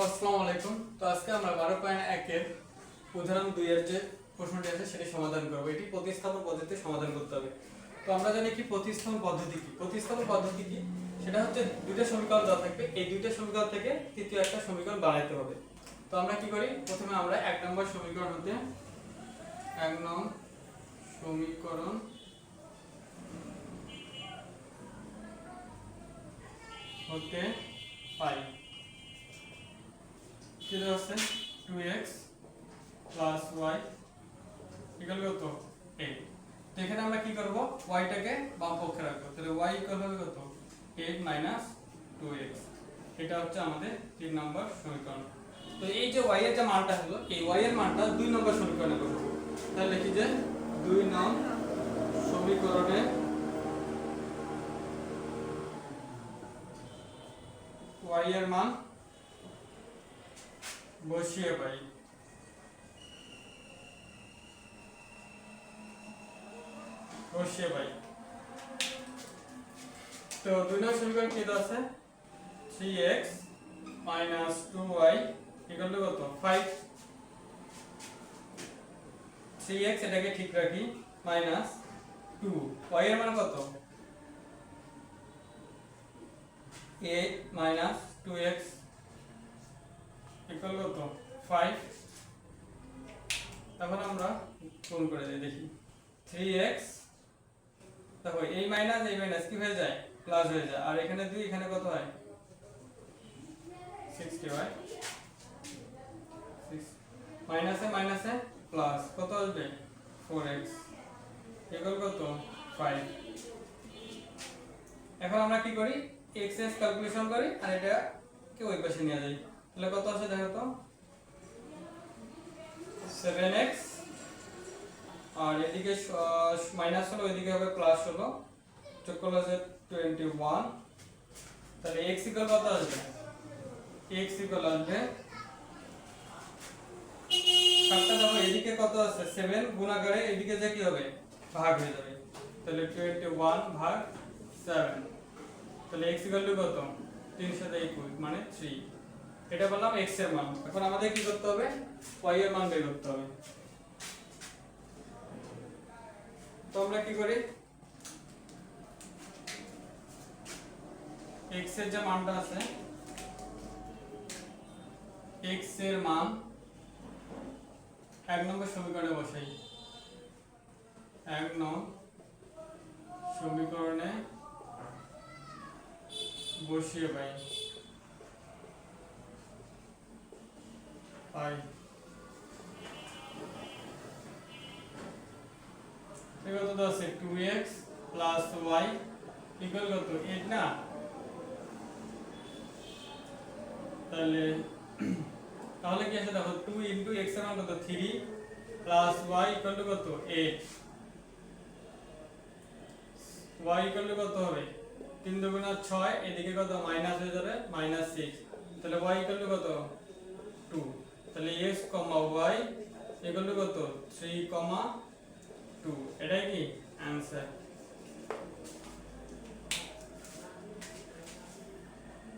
আসসালামু আলাইকুম। তো আজকে আমরা 12.1 এর উদাহরণ 2 এর যে প্রশ্নটি আছে সেটি সমাধান করব। এটি প্রতিস্থাপন পদ্ধতিতে সমাধান করতে হবে। তো আমরা জানি কি প্রতিস্থাপন পদ্ধতি কি? প্রতিস্থাপন পদ্ধতি কি? সেটা হচ্ছে দুইটা সমীকরণ দেওয়া থাকবে, এই দুইটা সমীকরণ থেকে তৃতীয় একটা সমীকরণ বানাইতে হবে। তো আমরা কি করি? প্রথমে আমরা 1 নম্বর সমীকরণ হতে 1 নং সমীকরণ হতে পাই কি দেওয়া আছে 2x প্লাস y ইকুয়াল কত 8। তো এখানে আমরা কি করব, y টাকে বাম পক্ষে রাখবো, তাহলে y ইকুয়াল হবে কত 8 মাইনাস 2x। এটা হচ্ছে আমাদের 3 নম্বর সমীকরণ। তো এই যে y এর যে মানটা হলো, এই y এর মানটা 2 নম্বর সমীকরণে বসাবো। তাহলে লিখি যে 2 নং সমীকরণে y এর মান বসিয়ে পাই। তো 2 নং সমীকরণ কি দেওয়া আছে 3x 2y ইকুয়াল টু কত 5। 3x এটাকে ঠিক রাখি মাইনাস 2 y এর মান কত 8 মাইনাস 2x ইকুয়াল কত 5। এখন আমরা গুণ করে দিই, দেখি 3x দেখো এই মাইনাস কি হয়ে যায় প্লাস হয়ে যায়, আর এখানে 2 এখানে কত হয় 60 হয়। মাইনাসে প্লাস কত আসবে 4x ইকুয়াল কত 5। এখন আমরা কি করি x এর ক্যালকুলেশন করি আর এটা কে ওই পাশে নিয়ে যাই। তাহলে কত আছে দেখো তো 7x, আর এদিকে মাইনাস হলো ওইদিকে হবে প্লাস হলো, যোগ করলে আছে 21। তাহলে x ইকুয়াল কত আসবে x ইকুয়াল আসবে কাটটা দেখো এদিকে কত আছে 7 গুণ আকারে, এদিকে যে কি হবে ভাগ হয়ে যাবে। তাহলে 21 ভাগ 7, তাহলে x ইকুয়াল টু কত 3 সাথে 21 মানে 3। এটা বললাম x এর মান। এখন আমাদের কি করতে হবে y এর মান বের করতে হবে। তো আমরা কি করি x এর যে মানটা আছে x এর মান 1 নম্বর সমীকরণে বসাই। 1 নং সমীকরণে বসিয়ে পাই কত আছে 2x প্লাস y ইকুয়াল কত 8 না। তাহলে কি আছে দেখো 2 ইনটু x এর মান কত 3 প্লাস y ইকুয়াল টু কত 8। y ইকুয়াল টু কত হবে 3 দুগুণা 6, এদিকে কত মাইনাস হয়ে যাবে -6। তাহলে y ইকুয়াল টু কত 2। তাহলে x, y ইকুয়াল টু কত 3, 2। এটাই কি অ্যানসার।